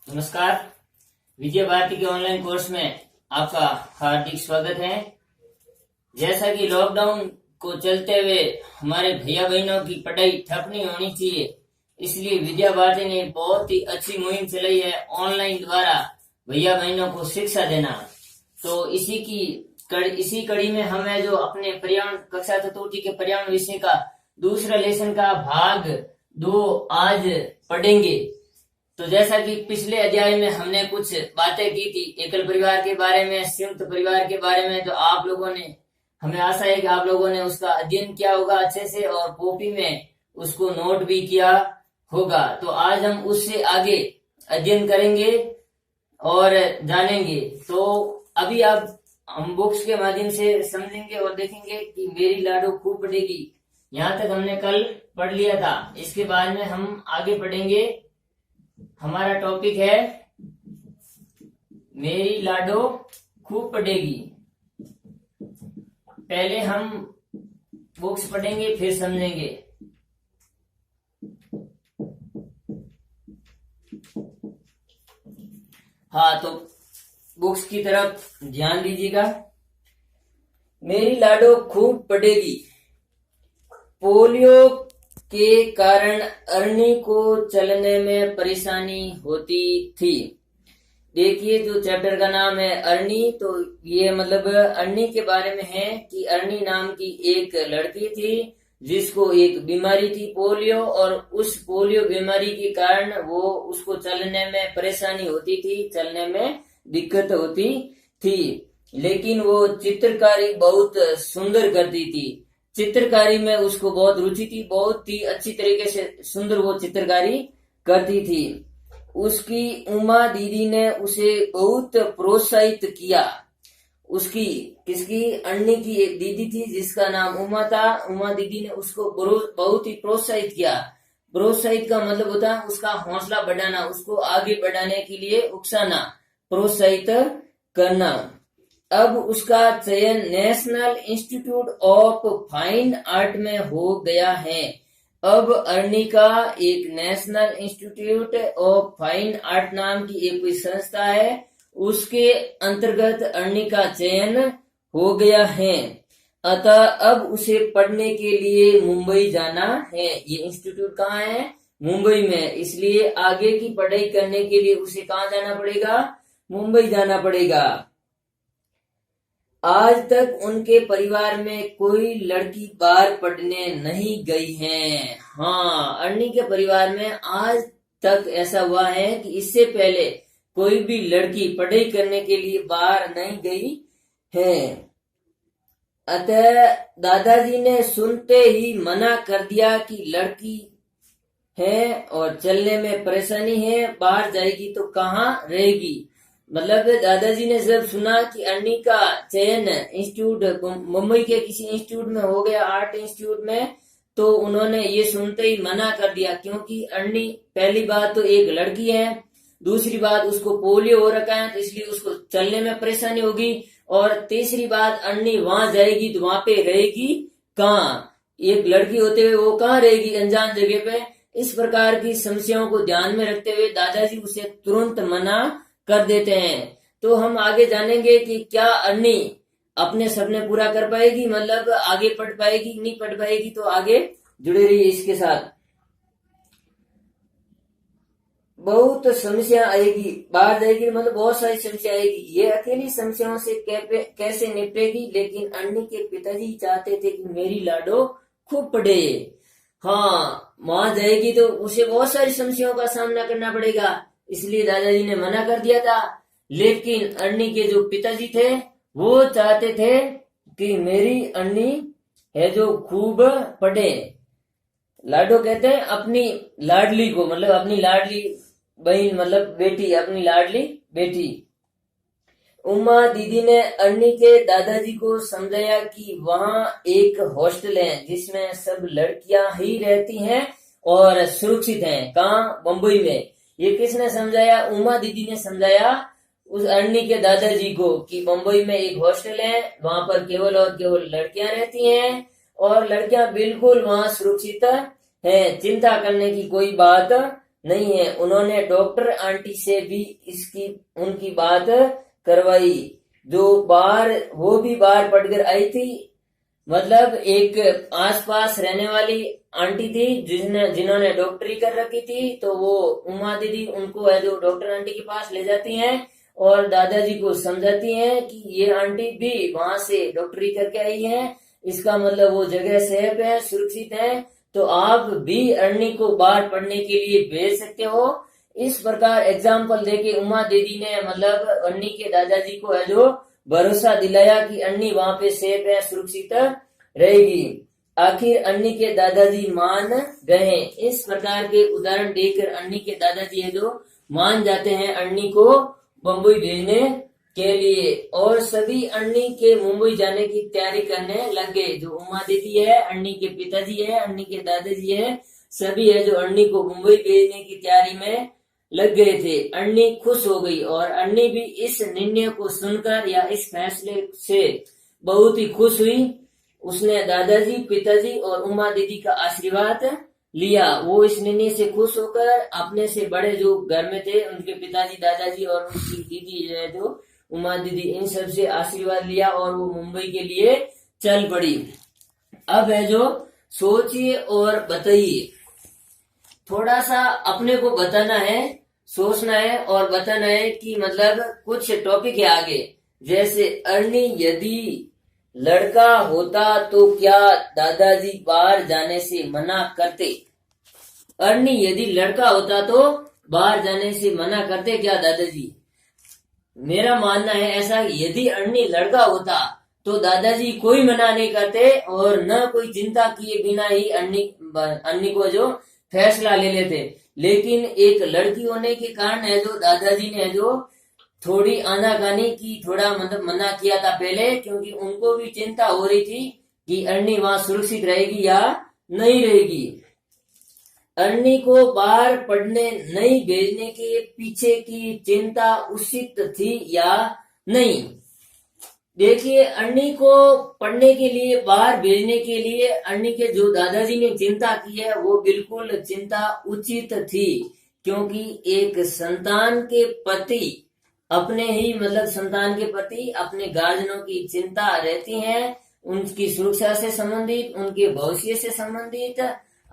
नमस्कार। विजय भारती के online course में आपका हार्दिक स्वागत है। जैसा कि लॉकडाउन को चलते हुए हमारे भैया बहनों की पढ़ाई ठप नहीं होनी चाहिए, इसलिए विद्या भारती ने बहुत ही अच्छी मुहिम चलाई है ऑनलाइन द्वारा भैया बहनों को शिक्षा देना। तो इसी कड़ी में हमें जो अपने पर्यावरण कक्षा चतुर्थी के पर्यावरण विषय का दूसरा लेसन का भाग 2 आज पढ़ेंगे। तो जैसा कि पिछले अध्याय में हमने कुछ बातें की थी एकल परिवार के बारे में, संयुक्त परिवार के बारे में, तो आप लोगों ने, हमें आशा है कि आप लोगों ने उसका अध्ययन किया होगा अच्छे से और कॉपी में उसको नोट भी किया होगा। तो आज हम उससे आगे अध्ययन करेंगे और जानेंगे। तो अभी आप हम बुक्स के माध्यम से समझेंगे और देखेंगे कि मेरी लाडो खूब पढ़ेगी। यहाँ तक हमने कल पढ़ लिया था। इसके बाद में हम आगे पढ़ेंगे। हमारा टॉपिक है मेरी लाडो खूब पढ़ेगी। पहले हम बुक्स पढ़ेंगे फिर समझेंगे। हाँ, तो बुक्स की तरफ ध्यान दीजिएगा। मेरी लाडो खूब पढ़ेगी। पोलियो के कारण अरनी को चलने में परेशानी होती थी। देखिए, जो चैप्टर का नाम है अरनी, तो ये मतलब अरनी के बारे में है कि अरनी नाम की एक लड़की थी जिसको एक बीमारी थी पोलियो, और उस पोलियो बीमारी के कारण वो उसको चलने में परेशानी होती थी, चलने में दिक्कत होती थी। लेकिन वो चित्रकारी बहुत सुंदर करती थी। चित्रकारी में उसको बहुत रुचि थी, बहुत ही अच्छी तरीके से सुंदर वो चित्रकारी करती थी। उसकी उमा दीदी ने उसे बहुत प्रोत्साहित किया। उसकी किसकी अन्नी की एक दीदी थी जिसका नाम उमा था। उमा दीदी ने उसको बहुत ही प्रोत्साहित किया। प्रोत्साहित का मतलब होता है उसका हौसला बढ़ाना, उसको आगे बढ़ाने के लिए उकसाना, प्रोत्साहित करना। अब उसका चयन national institute of fine art में हो गया है। अब अरनी का एक national institute of fine art नाम की एक कोई संस्था है, उसके अंतर्गत अरनी का चयन हो गया है। अतः अब उसे पढ़ने के लिए मुंबई जाना है। ये इंस्टीट्यूट कहाँ है? मुंबई में। इसलिए आगे की पढ़ाई करने के लिए उसे कहाँ जाना पड़ेगा? मुंबई जाना पड़ेगा। आज तक उनके परिवार में कोई लड़की बाहर पढ़ने नहीं गई है। हाँ, अरनी के परिवार में आज तक ऐसा हुआ है कि इससे पहले कोई भी लड़की पढ़ाई करने के लिए बाहर नहीं गई है। अतः दादाजी ने सुनते ही मना कर दिया कि लड़की है और चलने में परेशानी है, बाहर जाएगी तो कहाँ रहेगी। मतलब दादाजी ने जब सुना कि अरनी का चयन इंस्टीट्यूट मुंबई के किसी इंस्टीट्यूट में हो गया, आर्ट इंस्टीट्यूट में, तो उन्होंने ये सुनते ही मना कर दिया। क्योंकि अरनी पहली बात तो एक लड़की है, दूसरी बात उसको पोलियो हो रखा है, तो इसलिए उसको चलने में परेशानी होगी, और तीसरी बात अरनी वहां जाएगी तो वहां पे रहेगी कहाँ? एक लड़की होते हुए वो कहाँ रहेगी अनजान जगह पे। इस प्रकार की समस्याओं को ध्यान में रखते हुए दादाजी उसे तुरंत मना कर देते हैं। तो हम आगे जानेंगे कि क्या अरनी अपने सपने पूरा कर पाएगी, मतलब आगे पढ़ पाएगी, नहीं पढ़ पाएगी। तो आगे जुड़े रहिए इसके साथ। बहुत समस्या आएगी, बाहर जाएगी मतलब बहुत सारी समस्या आएगी। ये अकेली समस्याओं से कैसे निपटेगी। लेकिन अरनी के पिताजी चाहते थे कि मेरी लाडो खूब पढ़े। हाँ, वहां जाएगी तो उसे बहुत सारी समस्याओं का सामना करना पड़ेगा, इसलिए दादाजी ने मना कर दिया था। लेकिन अरनी के जो पिताजी थे वो चाहते थे कि मेरी अरनी है जो खूब पढ़े। लाडो कहते हैं अपनी लाडली को, मतलब अपनी लाडली बहन, मतलब बेटी, अपनी लाडली बेटी। उमा दीदी ने अरनी के दादाजी को समझाया कि वहाँ एक हॉस्टल है जिसमें सब लड़कियां ही रहती हैं और सुरक्षित हैं। कहाँ? मुंबई में। ये किसने समझाया? उमा दीदी ने समझाया उस अरनी के दादाजी को कि मुंबई में एक हॉस्टल है, वहां पर केवल और केवल लड़कियां रहती हैं और लड़कियां बिल्कुल वहां सुरक्षित हैं, चिंता करने की कोई बात नहीं है। उन्होंने डॉक्टर आंटी से भी इसकी उनकी बात करवाई, जो बाहर वो भी बाहर पढ़कर आई थी। मतलब एक आसपास रहने वाली आंटी थी जिन्होंने डॉक्टरी कर रखी थी, तो वो उमा दीदी उनको है जो डॉक्टर आंटी के पास ले जाती हैं और दादाजी को समझाती हैं कि ये आंटी भी वहां से डॉक्टरी करके आई है, इसका मतलब वो जगह सेफ है, सुरक्षित है, तो आप भी अरनी को बाहर पढ़ने के लिए भेज सकते हो। इस प्रकार एग्जाम्पल देके उमा दीदी ने मतलब अन्नी के दादाजी को है जो भरोसा दिलाया कि अन्नी वहां पे सेफ है, सुरक्षित रहेगी। आखिर अन्नी के दादाजी मान गए। इस प्रकार के उदाहरण देकर अन्नी के दादाजी है जो मान जाते हैं अन्नी को मुंबई भेजने के लिए, और सभी अन्नी के मुंबई जाने की तैयारी करने लगे। जो उमा दीदी है, अन्नी के पिताजी है, अन्नी के दादाजी है, सभी है जो अन्नी को मुंबई भेजने की तैयारी में लग गए थे। अन्नी खुश हो गई और अन्नी भी इस निर्णय को सुनकर या इस फैसले से बहुत ही खुश हुई। उसने दादाजी, पिताजी और उमा दीदी का आशीर्वाद लिया। वो इस निर्णय से खुश होकर अपने से बड़े जो घर में थे उनके पिताजी, दादाजी और उनकी दीदी है जो उमा दीदी, इन सब से आशीर्वाद लिया और वो मुंबई के लिए चल पड़ी। अब है जो सोचिए और बताइए, थोड़ा सा अपने को बताना है, सोचना है और बताना है कि मतलब कुछ टॉपिक है आगे, जैसे अरनी यदि लड़का होता तो क्या दादाजी बाहर जाने से मना करते। अरनी यदि लड़का होता तो बाहर जाने से मना करते क्या दादाजी। मेरा मानना है ऐसा, यदि अरनी लड़का होता तो दादाजी कोई मना नहीं करते और न कोई चिंता किए बिना ही अन्नी को जो फैसला ले लेते। लेकिन एक लड़की होने के कारण है जो दादाजी ने जो थोड़ी आनाकानी की, थोड़ा मतलब मना किया था पहले, क्योंकि उनको भी चिंता हो रही थी कि अरनी वहां सुरक्षित रहेगी या नहीं रहेगी। अरनी को बाहर पढ़ने नहीं भेजने के पीछे की चिंता उचित थी या नहीं। देखिए, अरनी को पढ़ने के लिए, बाहर भेजने के लिए अरनी के जो दादाजी ने चिंता की है वो बिल्कुल चिंता उचित थी, क्योंकि एक संतान के प्रति अपने ही मतलब संतान के प्रति अपने गार्जियनों की चिंता रहती है, उनकी सुरक्षा से संबंधित, उनके भविष्य से संबंधित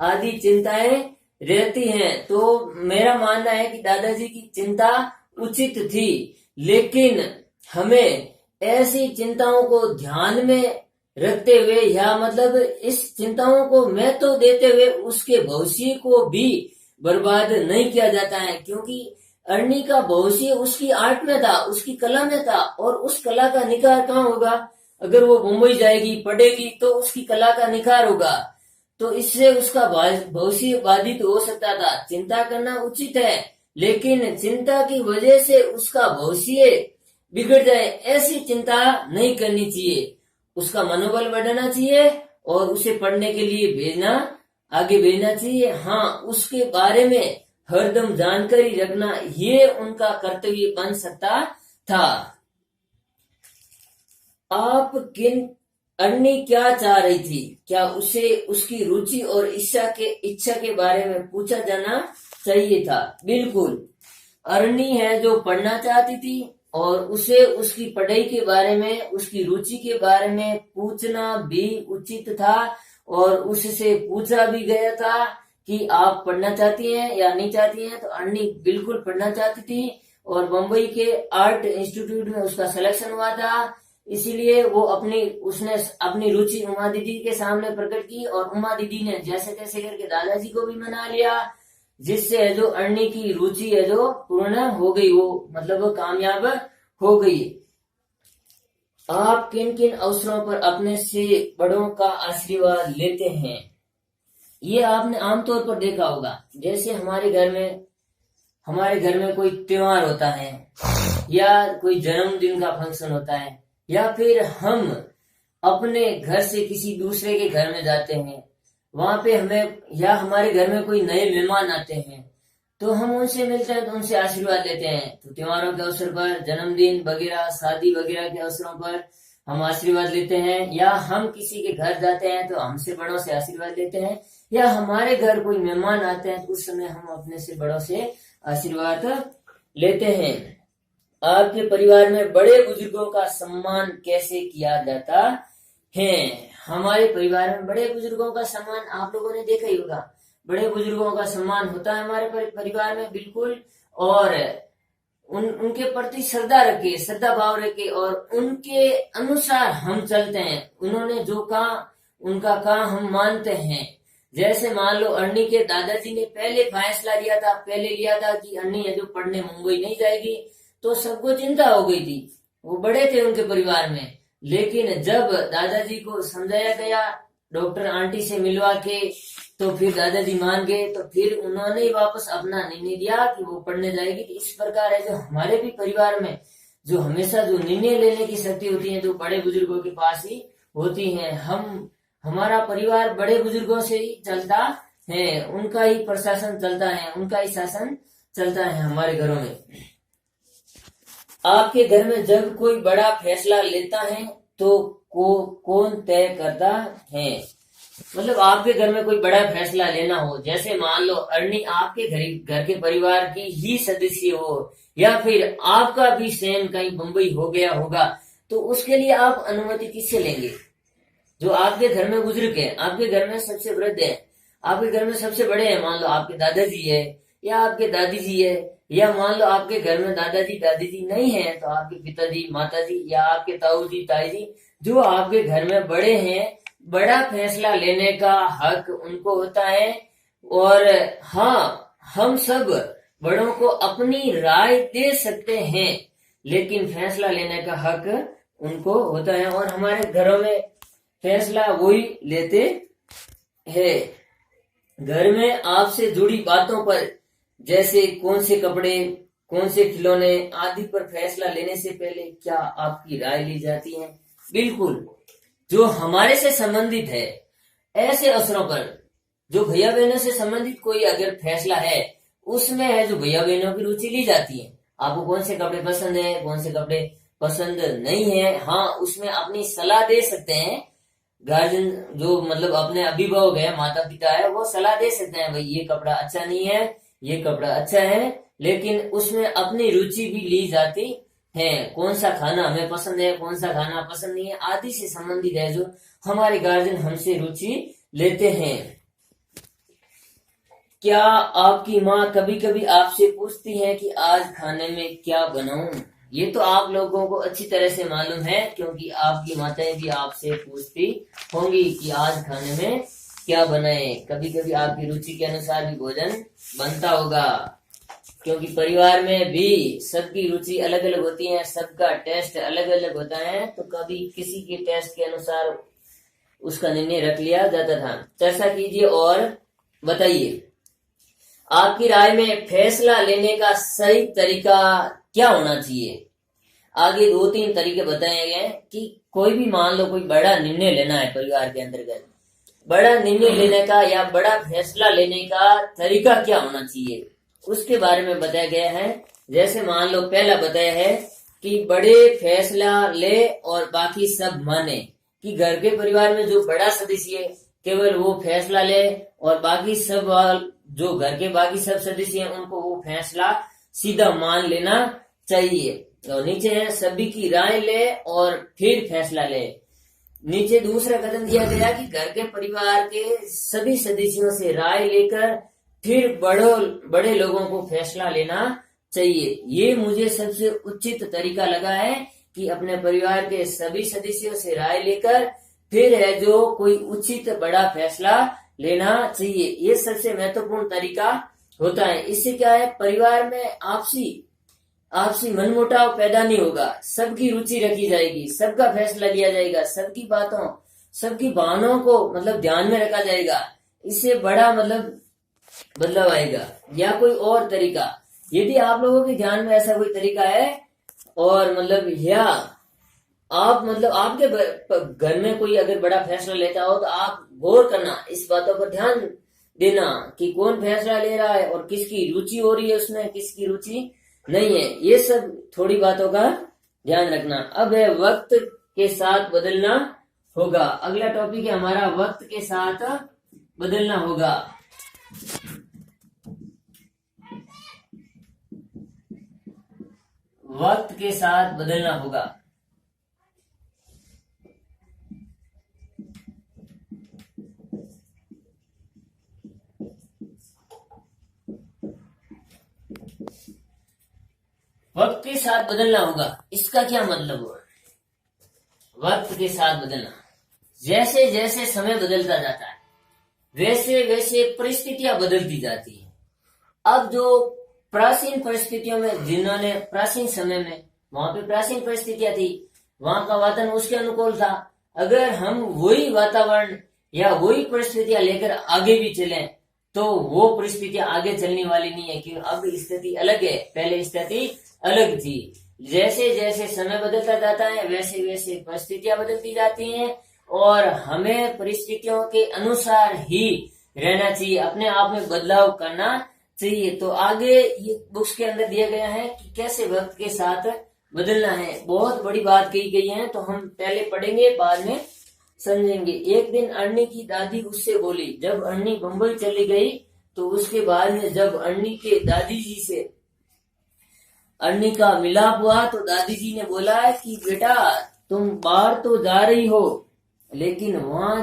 आदि चिंताएं रहती हैं। तो मेरा मानना है कि दादाजी की चिंता उचित थी, लेकिन हमें ऐसी चिंताओं को ध्यान में रखते हुए या मतलब इस चिंताओं को महत्व देते हुए उसके भविष्य को भी बर्बाद नहीं किया जाता है, क्योंकि अरनी का भविष्य उसकी आर्ट में था, उसकी कला में था, और उस कला का निखार कहाँ होगा। अगर वो मुंबई जाएगी, पढ़ेगी, तो उसकी कला का निखार होगा, तो इससे उसका भविष्य बाधित हो सकता था। चिंता करना उचित है, लेकिन चिंता की वजह से उसका भविष्य बिगड़ जाए ऐसी चिंता नहीं करनी चाहिए। उसका मनोबल बढ़ाना चाहिए और उसे पढ़ने के लिए आगे भेजना चाहिए। हाँ, उसके बारे में हरदम जानकारी रखना ये उनका कर्तव्य बन सकता था। आप अरनी क्या चाह रही थी? क्या उसे उसकी रुचि और इच्छा के बारे में पूछा जाना चाहिए था? बिल्कुल, अरनी है जो पढ़ना चाहती थी और उसे उसकी पढ़ाई के बारे में, उसकी रुचि के बारे में पूछना भी उचित था, और उससे पूछा भी गया था कि आप पढ़ना चाहती हैं या नहीं चाहती हैं। तो अरनी बिल्कुल पढ़ना चाहती थी और मुंबई के आर्ट इंस्टीट्यूट में उसका सिलेक्शन हुआ था, इसीलिए वो उसने अपनी रुचि उमा दीदी के सामने प्रकट की और उमा दीदी ने जैसे तैसे करके दादाजी को भी मना लिया, जिससे है जो अरनी की रुचि है जो पूर्ण हो गई, वो मतलब वो कामयाब हो गई। आप किन किन अवसरों पर अपने से बड़ों का आशीर्वाद लेते हैं? ये आपने आमतौर पर देखा होगा, जैसे हमारे घर में कोई त्योहार होता है या कोई जन्मदिन का फंक्शन होता है, या फिर हम अपने घर से किसी दूसरे के घर में जाते हैं, वहां पे हमें या हमारे घर में कोई नए मेहमान आते हैं तो हम उनसे मिलते हैं, तो उनसे आशीर्वाद लेते हैं। तो त्योहारों के अवसर पर, जन्मदिन वगैरह, शादी वगैरह के अवसरों पर हम आशीर्वाद लेते हैं, या हम किसी के घर जाते हैं तो हमसे बड़ों से आशीर्वाद लेते हैं। या हमारे घर कोई मेहमान आते हैं तो उस समय हम अपने से बड़ों से आशीर्वाद लेते हैं। आपके परिवार में बड़े बुजुर्गों का सम्मान कैसे किया जाता है? हमारे परिवार में बड़े बुजुर्गों का सम्मान आप लोगों ने देखा ही होगा। बड़े बुजुर्गों का सम्मान होता है हमारे परिवार में, बिल्कुल। और उनके प्रति श्रद्धा रखे, श्रद्धा भाव रखे और उनके अनुसार हम चलते हैं। उन्होंने जो कहा उनका कहा हम मानते हैं। जैसे मान लो अर्नी के दादाजी ने पहले फैसला लिया था कि अर्नी है जो पढ़ने मुंबई नहीं जाएगी, तो सबको चिंता हो गई थी, वो बड़े थे उनके परिवार में। लेकिन जब दादाजी को समझाया गया डॉक्टर आंटी से मिलवा के, तो फिर दादाजी मान गए। तो फिर उन्होंने ही वापस अपना निर्णय दिया कि वो पढ़ने जाएगी। इस प्रकार है जो हमारे भी परिवार में जो हमेशा जो निर्णय लेने की शक्ति होती है, जो बड़े बुजुर्गों के पास ही होती है। हमारा परिवार बड़े बुजुर्गों से ही चलता है, उनका ही प्रशासन चलता है, उनका ही शासन चलता है हमारे घरों में। आपके घर में जब कोई बड़ा फैसला लेता है तो कौन तय करता है? मतलब आपके घर में कोई बड़ा फैसला लेना हो, जैसे मान लो अर्नी आपके घर के परिवार की ही सदस्य हो, या फिर आपका भी सेम कहीं बम्बई हो गया होगा, तो उसके लिए आप अनुमति किससे लेंगे? जो आपके घर में बुजुर्ग है, आपके घर में सबसे वृद्ध है, आपके घर में सबसे बड़े हैं, मान लो आपके दादाजी है या आपके दादी जी है, या मान लो आपके घर में दादाजी दादी जी नहीं है तो आपके पिताजी माताजी या आपके ताऊ जी ताई जी, जो आपके घर में बड़े हैं, बड़ा फैसला लेने का हक उनको होता है। और हाँ, हम सब बड़ों को अपनी राय दे सकते हैं, लेकिन फैसला लेने का हक उनको होता है और हमारे घरों में फैसला वही लेते हैं। घर में आपसे जुड़ी बातों पर, जैसे कौन से कपड़े, कौन से खिलौने आदि पर फैसला लेने से पहले क्या आपकी राय ली जाती है? बिल्कुल। जो हमारे से संबंधित है, ऐसे अवसरों पर जो भैया बहनों से संबंधित कोई अगर फैसला है, उसमें है जो भैया बहनों की रुचि ली जाती है। आपको कौन से कपड़े पसंद है, कौन से कपड़े पसंद नहीं है, हाँ, उसमें अपनी सलाह दे सकते हैं। गार्जियन जो मतलब अपने अभिभावक है, माता पिता है, वो सलाह दे सकते हैं, भाई ये कपड़ा अच्छा नहीं है, ये कपड़ा अच्छा है, लेकिन उसमें अपनी रुचि भी ली जाती है। कौन सा खाना हमें पसंद है, कौन सा खाना पसंद नहीं है, आदि से संबंधित है जो हमारे गार्जियन हमसे रुचि लेते हैं। क्या आपकी माँ कभी कभी आपसे पूछती है कि आज खाने में क्या बनाऊं? ये तो आप लोगों को अच्छी तरह से मालूम है, क्योंकि आपकी माताएं भी आपसे पूछती होंगी कि आज खाने में क्या बनाए। कभी कभी आपकी रुचि के अनुसार भी भोजन बनता होगा, क्योंकि परिवार में भी सबकी रुचि अलग अलग होती है, सबका टेस्ट अलग अलग होता है। तो कभी किसी के टेस्ट के अनुसार उसका निर्णय रख लिया जाता था। चर्चा कीजिए और बताइए, आपकी राय में फैसला लेने का सही तरीका क्या होना चाहिए? आगे 2-3 तरीके बताए गए कि कोई भी मान लो कोई बड़ा निर्णय लेना है परिवार के अंतर्गत, बड़ा निर्णय लेने का या बड़ा फैसला लेने का तरीका क्या होना चाहिए, उसके बारे में बताया गया है। जैसे मान लो पहला बताया है कि बड़े फैसला ले और बाकी सब माने, कि घर के परिवार में जो बड़ा सदस्य है केवल वो फैसला ले और बाकी सब जो घर के बाकी सब सदस्य हैं उनको वो फैसला सीधा मान लेना चाहिए। और नीचे है सभी की राय ले और फिर फैसला ले। नीचे दूसरा कदम दिया गया कि घर के परिवार के सभी सदस्यों से राय लेकर फिर बड़े लोगों को फैसला लेना चाहिए। ये मुझे सबसे उचित तरीका लगा है कि अपने परिवार के सभी सदस्यों से राय लेकर फिर है जो कोई उचित बड़ा फैसला लेना चाहिए। ये सबसे महत्वपूर्ण तरीका होता है। इससे क्या है, परिवार में आपसी मनमुटाव पैदा नहीं होगा, सबकी रुचि रखी जाएगी, सबका फैसला लिया जाएगा, सबकी बातों सबकी भावनाओं को मतलब ध्यान में रखा जाएगा। इससे बड़ा मतलब बदलाव आएगा। या कोई और तरीका, यदि आप लोगों के ध्यान में ऐसा कोई तरीका है और मतलब या आप मतलब आपके घर में कोई अगर बड़ा फैसला लेता हो तो आप गौर करना, इस बातों पर ध्यान देना कि कौन फैसला ले रहा है और किसकी रुचि हो रही है उसमें, किसकी रुचि नहीं है। ये सब थोड़ी बातों का ध्यान रखना। अब है वक्त के साथ बदलना होगा। अगला टॉपिक है हमारा वक्त के साथ बदलना होगा। वक्त के साथ बदलना होगा। वक्त के साथ बदलना होगा, इसका क्या मतलब हुआ? वक्त के साथ बदलना, जैसे जैसे समय बदलता जाता है वैसे वैसे परिस्थितियां बदलती जाती है। अब जो प्राचीन परिस्थितियों में, जिन्होंने प्राचीन समय में वहां पे प्राचीन परिस्थितियां थी, वहां का वातावरण उसके अनुकूल था। अगर हम वही वातावरण या वही परिस्थितियां लेकर आगे भी चलें तो वो परिस्थितियां आगे चलने वाली नहीं है, क्योंकि अब स्थिति अलग है, पहले स्थिति अलग थी। जैसे जैसे समय बदलता जाता है वैसे वैसे परिस्थितियां बदलती जाती हैं और हमें परिस्थितियों के अनुसार ही रहना चाहिए, अपने आप में बदलाव करना चाहिए। तो आगे ये बुक्स के अंदर दिया गया है कि कैसे वक्त के साथ बदलना है। बहुत बड़ी बात कही गई है, तो हम पहले पढ़ेंगे बाद में समझेंगे। एक दिन अर्नी की दादी उससे बोली, जब अर्नी बम्बई चली गई तो उसके बाद में जब अर्नी के दादी जी से अर्नी का मिलाप हुआ तो दादी जी ने बोला कि बेटा तुम बाहर तो जा रही हो, लेकिन वहां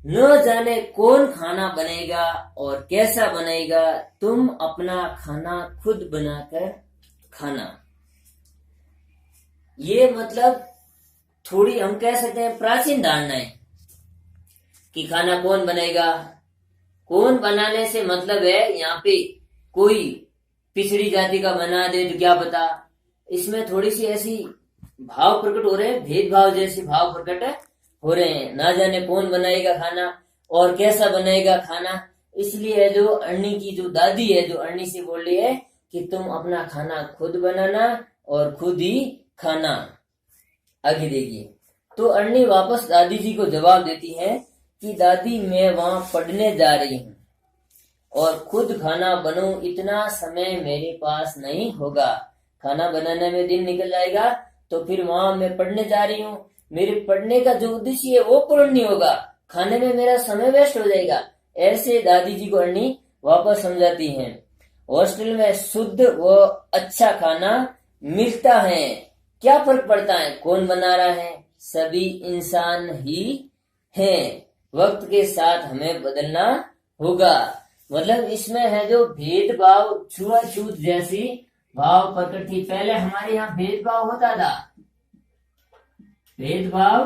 न जाने कौन खाना बनेगा और कैसा बनेगा, तुम अपना खाना खुद बनाकर खाना। ये मतलब थोड़ी हम कह सकते हैं प्राचीन धारणा है कि खाना कौन बनेगा। कौन बनाने से मतलब है यहाँ पे कोई पिछड़ी जाति का बना दे तो क्या पता। इसमें थोड़ी सी ऐसी भाव प्रकट हो रहे हैं, भेदभाव जैसे भाव प्रकट हो रहे हैं। ना जाने कौन बनाएगा खाना और कैसा बनाएगा खाना। इसलिए जो अर्नी की जो दादी है, जो अर्नी से बोल रही है कि तुम अपना खाना खुद बनाना और खुद ही खाना। आगे देखिए, तो अर्नी वापस दादी जी को जवाब देती है कि दादी मैं वहां पढ़ने जा रही हूँ और खुद खाना बनूं इतना समय मेरे पास नहीं होगा। खाना बनाने में दिन निकल जाएगा, तो फिर वहां मैं पढ़ने जा रही हूँ, मेरे पढ़ने का जो उद्देश्य है वो पूर्ण नहीं होगा, खाने में मेरा समय वेस्ट हो जाएगा। ऐसे दादी जी को अर्नी वापस समझाती हैं। हॉस्टल में शुद्ध व अच्छा खाना मिलता है, क्या फर्क पड़ता है कौन बना रहा है, सभी इंसान ही हैं। वक्त के साथ हमें बदलना होगा। मतलब इसमें है जो भेदभाव, छुआछूत जैसी भाव प्रकट थी। पहले हमारे यहाँ भेदभाव होता था, भेदभाव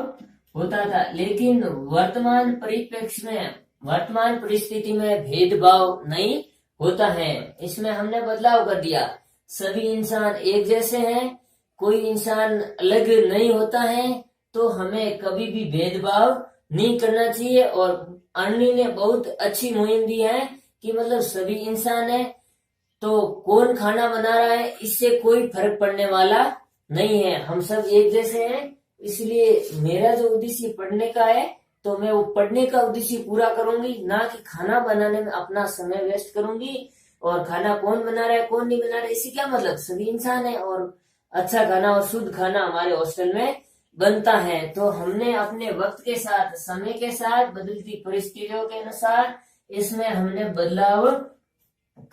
होता था, लेकिन वर्तमान परिप्रेक्ष्य में, वर्तमान परिस्थिति में भेदभाव नहीं होता है। इसमें हमने बदलाव कर दिया, सभी इंसान एक जैसे हैं, कोई इंसान अलग नहीं होता है। तो हमें कभी भी भेदभाव नहीं करना चाहिए। और अर्नी ने बहुत अच्छी मुहिम दी है कि मतलब सभी इंसान है, तो कौन खाना बना रहा है इससे कोई फर्क पड़ने वाला नहीं है, हम सब एक जैसे हैं। इसलिए मेरा जो उद्देश्य पढ़ने का है तो मैं वो पढ़ने का उद्देश्य पूरा करूंगी, ना कि खाना बनाने में अपना समय वेस्ट करूंगी। और खाना कौन बना रहा है कौन नहीं बना रहा है इससे क्या मतलब, सभी इंसान है और अच्छा खाना और शुद्ध खाना हमारे हॉस्टल में बनता है। तो हमने अपने वक्त के साथ, समय के साथ, बदलती परिस्थितियों के अनुसार इसमें हमने बदलाव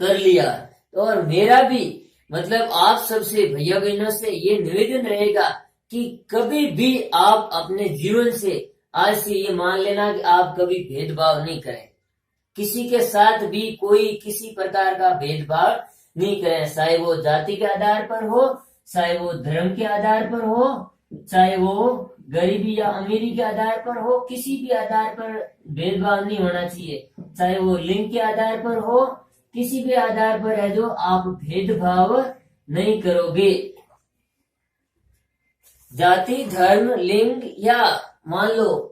कर लिया। और मेरा भी मतलब आप सबसे भैया बहनों से ये निवेदन रहेगा कि कभी भी आप अपने जीवन से आज से ये मान लेना कि आप कभी भेदभाव नहीं करें, किसी के साथ भी कोई किसी प्रकार का भेदभाव नहीं करें, चाहे वो जाति के आधार पर हो, चाहे वो धर्म के आधार पर हो, चाहे वो गरीबी या अमीरी के आधार पर हो, किसी भी आधार पर भेदभाव नहीं होना चाहिए। चाहे वो लिंग के आधार पर हो, किसी भी आधार पर है जो आप भेदभाव नहीं करोगे। जाति, धर्म, लिंग या मान लो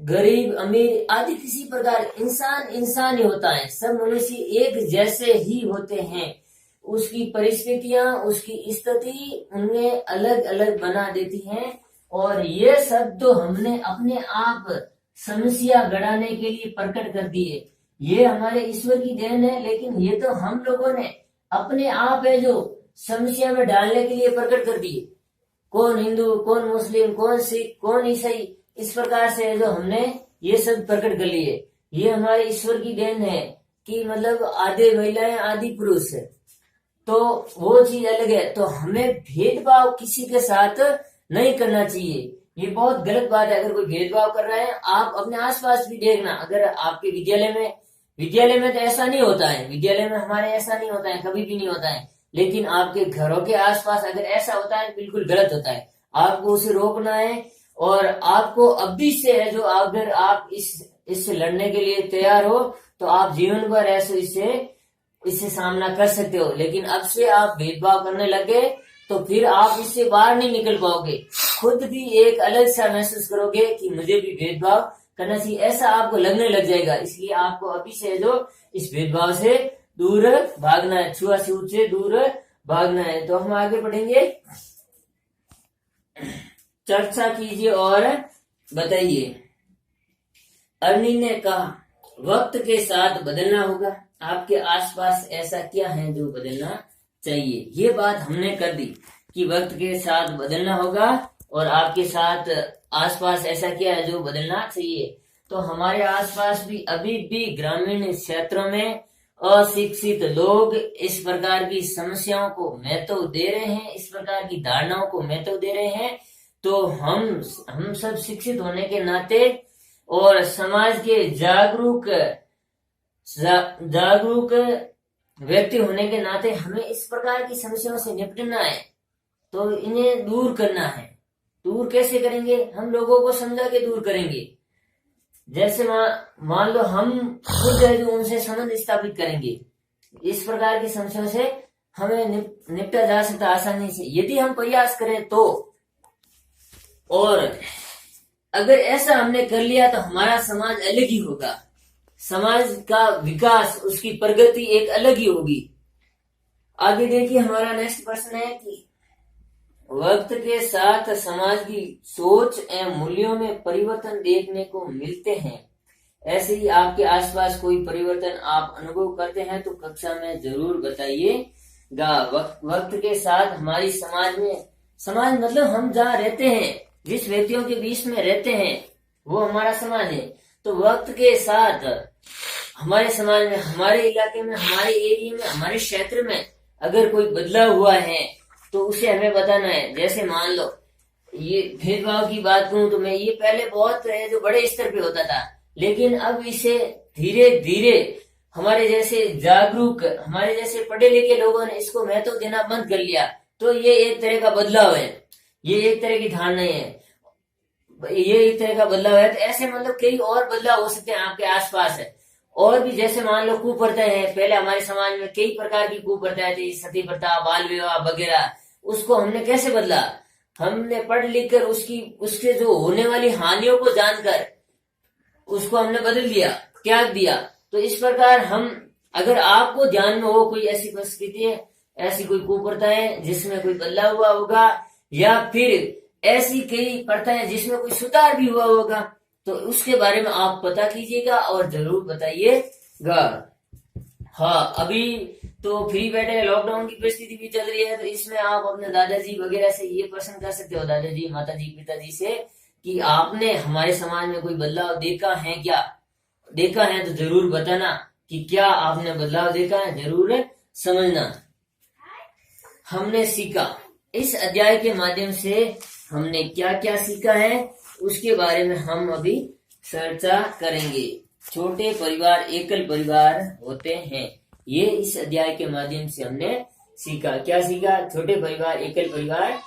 गरीब अमीर आदि किसी प्रकार, इंसान इंसान ही होता है, सब मनुष्य एक जैसे ही होते हैं। उसकी परिस्थितियां, उसकी स्थिति उन्हें अलग अलग बना देती हैं। और ये सब तो हमने अपने आप समस्या गढ़ाने के लिए प्रकट कर दिए, ये हमारे ईश्वर की देन है। लेकिन ये तो हम लोगों ने अपने आप है जो समस्या में डालने के लिए प्रकट कर दिए। कौन हिंदू, कौन मुस्लिम, कौन सिख, कौन ईसाई, इस प्रकार से है जो हमने ये सब प्रकट कर लिए। ये हमारे ईश्वर की देन है कि मतलब आधे महिलाएं आधे पुरुष, तो वो चीज अलग है। तो हमें भेदभाव किसी के साथ नहीं करना चाहिए, ये बहुत गलत बात है। अगर कोई भेदभाव कर रहा है, आप अपने आसपास भी देखना, अगर आपके विद्यालय में तो ऐसा नहीं होता है, विद्यालय में हमारे ऐसा नहीं होता है, कभी भी नहीं होता है, लेकिन आपके घरों के आसपास अगर ऐसा होता है, बिल्कुल गलत होता है, आपको उसे रोकना है। और आपको अभी से है जो, अगर आप इससे लड़ने के लिए तैयार हो तो आप जीवन भर ऐसे इससे सामना कर सकते हो। लेकिन अब से आप भेदभाव करने लगे तो फिर आप इससे बाहर नहीं निकल पाओगे, खुद भी एक अलग सा महसूस करोगे कि मुझे भी भेदभाव करना चाहिए, ऐसा आपको लगने लग जाएगा। इसलिए आपको अभी से जो इस भेदभाव से दूर भागना है, छुआछूत से दूर भागना है। तो हम आगे बढ़ेंगे, चर्चा कीजिए और बताइए। अर्नी ने कहा, वक्त के साथ बदलना होगा। आपके आसपास ऐसा क्या है जो बदलना चाहिए? ये बात हमने कर दी कि वक्त के साथ बदलना होगा, और आपके साथ आसपास ऐसा क्या है जो बदलना चाहिए। तो हमारे आसपास भी अभी भी ग्रामीण क्षेत्रों में अशिक्षित लोग इस प्रकार की समस्याओं को महत्व दे रहे हैं, इस प्रकार की धारणाओं को महत्व दे रहे हैं। तो हम सब शिक्षित होने के नाते और समाज के जागरूक व्यक्ति होने के नाते हमें इस प्रकार की समस्याओं से निपटना है, तो इन्हें दूर करना है। दूर कैसे करेंगे? हम लोगों को समझा के दूर करेंगे। जैसे मान लो हम खुद है जो उनसे संबंध स्थापित करेंगे, इस प्रकार की समस्याओं से हमें निपटा जा सकता आसानी से, यदि हम प्रयास करें तो। और अगर ऐसा हमने कर लिया तो हमारा समाज अलग ही होगा, समाज का विकास, उसकी प्रगति एक अलग ही होगी। आगे देखिए, हमारा नेक्स्ट प्रश्न है कि वक्त के साथ समाज की सोच एवं मूल्यों में परिवर्तन देखने को मिलते हैं। ऐसे ही आपके आसपास कोई परिवर्तन आप अनुभव करते हैं तो कक्षा में जरूर बताइएगा। वक्त के साथ हमारी समाज मतलब हम जहाँ रहते हैं, जिस व्यक्तियों के बीच में रहते हैं, वो हमारा समाज है। तो वक्त के साथ हमारे समाज में, हमारे इलाके में, हमारे एरिया में, हमारे क्षेत्र में अगर कोई बदलाव हुआ है तो उसे हमें बताना है। जैसे मान लो, ये भेदभाव की बात करूं तो मैं, ये पहले बहुत जो बड़े स्तर पे होता था, लेकिन अब इसे धीरे धीरे हमारे जैसे जागरूक, हमारे जैसे पढ़े लिखे लोगों ने इसको महत्व देना बंद कर लिया। तो ये एक तरह का बदलाव है, ये एक तरह की धारणा है, ये एक तरह का बदलाव है। तो ऐसे मतलब कई और बदलाव हो सकते हैं आपके आसपास है। और भी जैसे मान लो कुप्रथाएं हैं, पहले हमारे समाज में कई प्रकार की कुप्रथाएं थी, सती प्रथा, बाल विवाह वगैरह, उसको हमने कैसे बदला? हमने पढ़ लिख कर उसके जो होने वाली हानियों को जानकर उसको हमने बदल दिया, त्याग दिया। तो इस प्रकार हम, अगर आपको ध्यान में हो कोई ऐसी परिस्थिति है, ऐसी कोई कुप्रथाएं जिसमें कोई बदलाव हुआ होगा, या फिर ऐसी कई प्रथाएं जिसमें कोई सुधार भी हुआ होगा, तो उसके बारे में आप पता कीजिएगा और जरूर बताइएगा। हाँ, अभी तो फ्री बैठे, लॉकडाउन की परिस्थिति भी चल रही है, तो इसमें आप अपने दादाजी वगैरह से ये प्रश्न कर सकते हो, दादाजी, माताजी, पिताजी से, कि आपने हमारे समाज में कोई बदलाव देखा है क्या? देखा है तो जरूर बताना कि क्या आपने बदलाव देखा है, जरूर समझना। हमने सीखा, इस अध्याय के माध्यम से हमने क्या क्या सीखा है उसके बारे में हम अभी चर्चा करेंगे। छोटे परिवार एकल परिवार होते हैं, ये इस अध्याय के माध्यम से हमने सीखा। क्या सीखा? छोटे परिवार एकल परिवार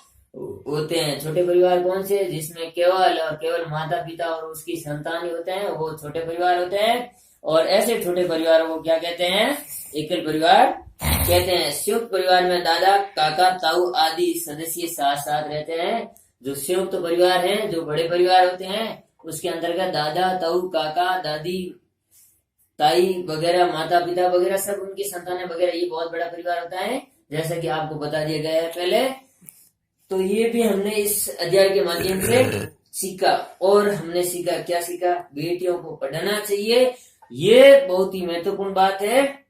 होते हैं। छोटे परिवार कौन से? जिसमें केवल माता पिता और उसकी संतान ही होते हैं, वो छोटे परिवार होते हैं। और ऐसे छोटे परिवारों को क्या कहते हैं? एकल परिवार कहते हैं। संयुक्त परिवार में दादा, काका, ताऊ आदि सदस्य साथ साथ रहते हैं। जो संयुक्त परिवार है, जो बड़े परिवार होते हैं, उसके अंतर्गत दादा, ताऊ, काका, दादी, ताई वगैरह, माता पिता वगैरह, सब उनकी संतानें वगैरह, ये बहुत बड़ा परिवार होता है, जैसा कि आपको बता दिया गया है पहले। तो ये भी हमने इस अध्याय के माध्यम से सीखा। और हमने सीखा, क्या सीखा? बेटियों को पढ़ाना चाहिए, ये बहुत ही महत्वपूर्ण बात है।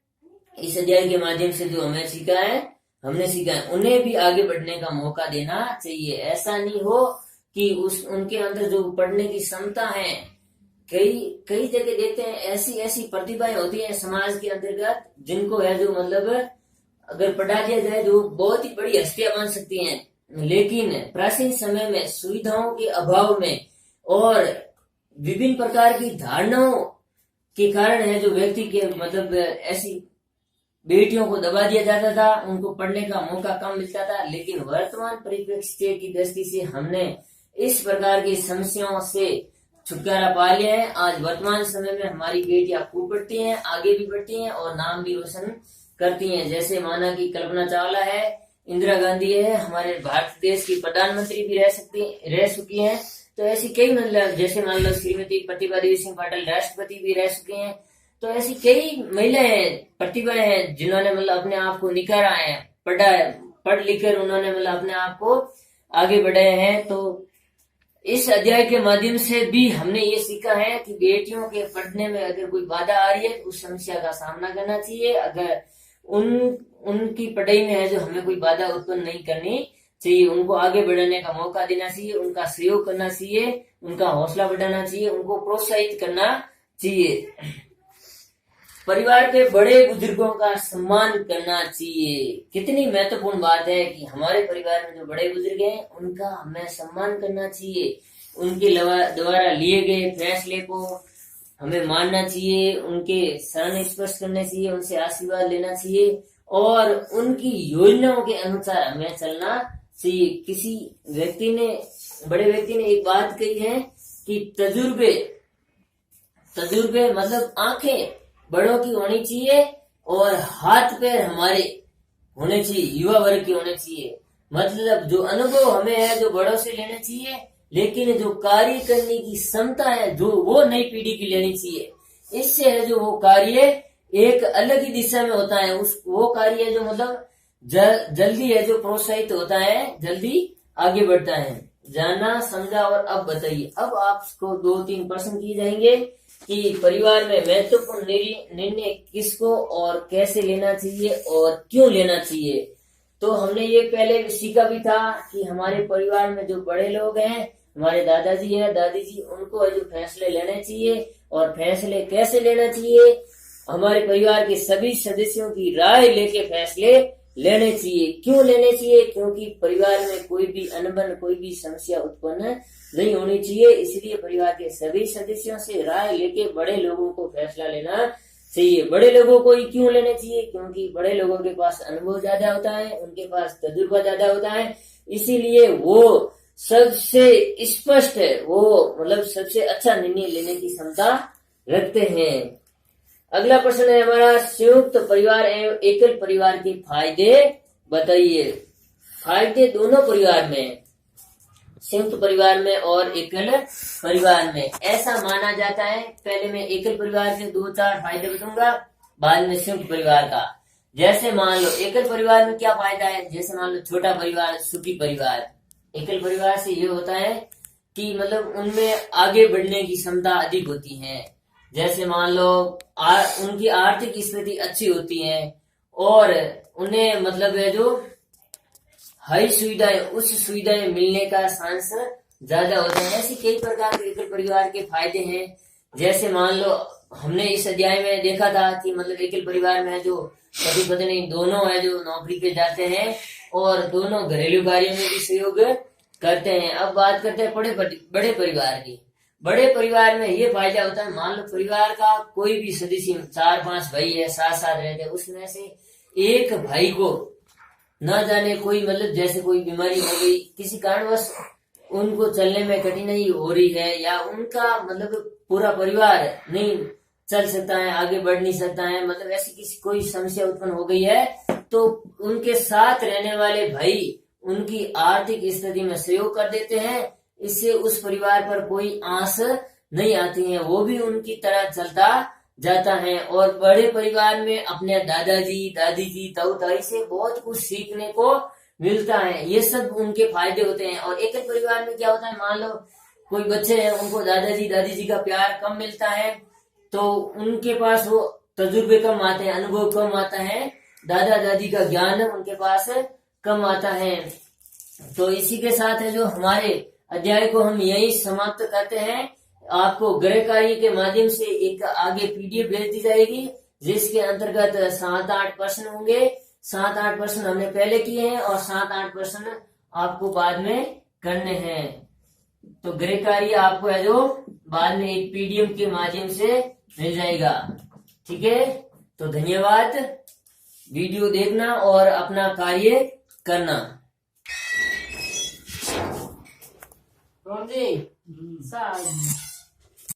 इस अध्याय के माध्यम से जो हमने सीखा है, उन्हें भी आगे बढ़ने का मौका देना चाहिए। ऐसा नहीं हो कि उनके अंदर जो पढ़ने की क्षमता है, कई कई जगह देखते हैं ऐसी ऐसी प्रतिभाएं होती हैं समाज के अंतर्गत जिनको है जो मतलब अगर पढ़ा दिया जाए जो बहुत ही बड़ी हस्तियां बन सकती हैं, लेकिन प्राचीन समय में सुविधाओं के अभाव में और विभिन्न प्रकार की धारणाओं के कारण है जो व्यक्ति के मतलब ऐसी बेटियों को दबा दिया जाता था, उनको पढ़ने का मौका कम मिलता था। लेकिन वर्तमान परिप्रेक्ष्य की दृष्टि से हमने इस प्रकार की समस्याओं से छुटकारा पा लिया है। आज वर्तमान समय में हमारी बेटियां खूब बढ़ती हैं, आगे भी बढ़ती हैं और नाम भी रोशन करती हैं। जैसे माना कि कल्पना चावला है, इंदिरा गांधी है, हमारे भारत देश की प्रधानमंत्री भी रह चुकी हैं। तो ऐसी कई मतलब जैसे मान लो श्रीमती प्रतिभा देवी सिंह पाटिल राष्ट्रपति भी रह चुके हैं। तो ऐसी कई महिलाएं प्रतिभाएं हैं जिन्होंने मतलब अपने आप को निखारा है, पढ़ लिख कर उन्होंने मतलब अपने आप को आगे बढ़ाए हैं। तो इस अध्याय के माध्यम से भी हमने ये सीखा है कि बेटियों के पढ़ने में अगर कोई बाधा आ रही है तो उस समस्या का सामना करना चाहिए। अगर उनकी पढ़ाई में है जो हमें कोई बाधा उत्पन्न नहीं करनी चाहिए, उनको आगे बढ़ने का मौका देना चाहिए, उनका सहयोग करना चाहिए, उनका हौसला बढ़ाना चाहिए, उनको प्रोत्साहित करना चाहिए। परिवार के बड़े बुजुर्गों का सम्मान करना चाहिए। कितनी महत्वपूर्ण बात है कि हमारे परिवार में जो बड़े बुजुर्ग हैं उनका हमें सम्मान करना चाहिए, उनके द्वारा लिए गए फैसले को हमें मानना चाहिए, उनके शरण स्पर्श करने चाहिए, उनसे आशीर्वाद लेना चाहिए और उनकी योजनाओं के अनुसार हमें चलना चाहिए। किसी बड़े व्यक्ति ने एक बात कही है कि तजुर्बे मतलब आंखें बड़ों की होनी चाहिए और हाथ पैर हमारे होने चाहिए, युवा वर्ग के होने चाहिए। मतलब जो अनुभव हमें है जो बड़ों से लेना चाहिए, लेकिन जो कार्य करने की क्षमता है जो वो नई पीढ़ी की लेनी चाहिए। इससे है जो वो कार्य एक अलग ही दिशा में होता है, वो कार्य जो मतलब जल्दी है जो प्रोत्साहित होता है, जल्दी आगे बढ़ता है। जाना समझा और अब बताइए। अब आपको 2-3 प्रश्न किए जाएंगे कि परिवार में महत्वपूर्ण निर्णय किसको और कैसे लेना चाहिए और क्यों लेना चाहिए। तो हमने ये पहले सीखा भी था कि हमारे परिवार में जो बड़े लोग हैं, हमारे दादाजी है, दादी जी, उनको जो फैसले लेने चाहिए और फैसले कैसे लेना चाहिए, हमारे परिवार के सभी सदस्यों की राय लेके फैसले लेने चाहिए। क्यों लेने चाहिए? क्योंकि परिवार में कोई भी अनबन, कोई भी समस्या उत्पन्न नहीं होनी चाहिए। इसलिए परिवार के सभी सदस्यों से राय लेके बड़े लोगों को फैसला लेना चाहिए। बड़े लोगों को ही क्यों लेना चाहिए? क्योंकि बड़े लोगों के पास अनुभव ज्यादा होता है, उनके पास तजुर्बा ज्यादा होता है, इसीलिए वो सबसे स्पष्ट है, वो मतलब सबसे अच्छा निर्णय लेने की क्षमता रखते हैं। अगला प्रश्न है हमारा, संयुक्त परिवार एवं एकल परिवार के फायदे बताइए। फायदे दोनों परिवार में, संयुक्त परिवार में और एकल परिवार में, ऐसा माना जाता है। पहले मैं एकल परिवार के 2-4 फायदे बताऊंगा, बाद में संयुक्त परिवार का। जैसे मान लो एकल परिवार में क्या फायदा है, जैसे मान लो छोटा परिवार, सुखी परिवार। एकल परिवार से ये होता है कि मतलब उनमें आगे बढ़ने की क्षमता अधिक होती है। जैसे मान लो उनकी आर्थिक स्थिति अच्छी होती है और उन्हें मतलब है जो हाई सुविधाएं, उच्च सुविधाएं मिलने का चांस ज्यादा होता है। ऐसे कई प्रकार के एकल परिवार के फायदे हैं। जैसे मान लो हमने इस अध्याय में देखा था कि मतलब एकल परिवार में जो पति पत्नी दोनों है जो नौकरी पे जाते हैं और दोनों घरेलू कार्यों में भी सहयोग करते हैं। अब बात करते हैं बड़े परिवार की। बड़े परिवार में ये फायदा होता है, मान लो परिवार का कोई भी सदस्य 4-5 भाई है, साथ रहते हैं, उसमें से एक भाई को न जाने कोई मतलब जैसे कोई बीमारी हो गई, किसी कारणवश उनको चलने में कठिनाई हो रही है या उनका मतलब पूरा परिवार नहीं चल सकता है, आगे बढ़ नहीं सकता है, मतलब ऐसी किसी कोई समस्या उत्पन्न हो गई है, तो उनके साथ रहने वाले भाई उनकी आर्थिक स्थिति में सहयोग कर देते हैं। इससे उस परिवार पर कोई आंच नहीं आती है, वो भी उनकी तरह चलता जाता है। और बड़े परिवार में अपने दादाजी, दादी जी, ताऊ ताई से बहुत कुछ सीखने को मिलता है, ये सब उनके फायदे होते हैं। और एकल परिवार में क्या होता है, मान लो कोई बच्चे हैं, उनको दादाजी दादी जी का प्यार कम मिलता है, तो उनके पास वो तजुर्बे कम आते हैं, अनुभव कम आता है, दादा दादी का ज्ञान उनके पास कम आता है। तो इसी के साथ है जो हमारे अध्याय को हम यही समाप्त करते हैं। आपको गृह कार्य के माध्यम से एक आगे पीडीएफ भेज दी जाएगी, जिसके अंतर्गत 7-8 प्रश्न होंगे। 7-8 प्रश्न हमने पहले किए हैं और 7-8 प्रश्न आपको बाद में करने हैं। तो गृह कार्य आपको है जो बाद में एक पीडीएफ के माध्यम से मिल जाएगा। ठीक है, तो धन्यवाद। वीडियो देखना और अपना कार्य करना। जी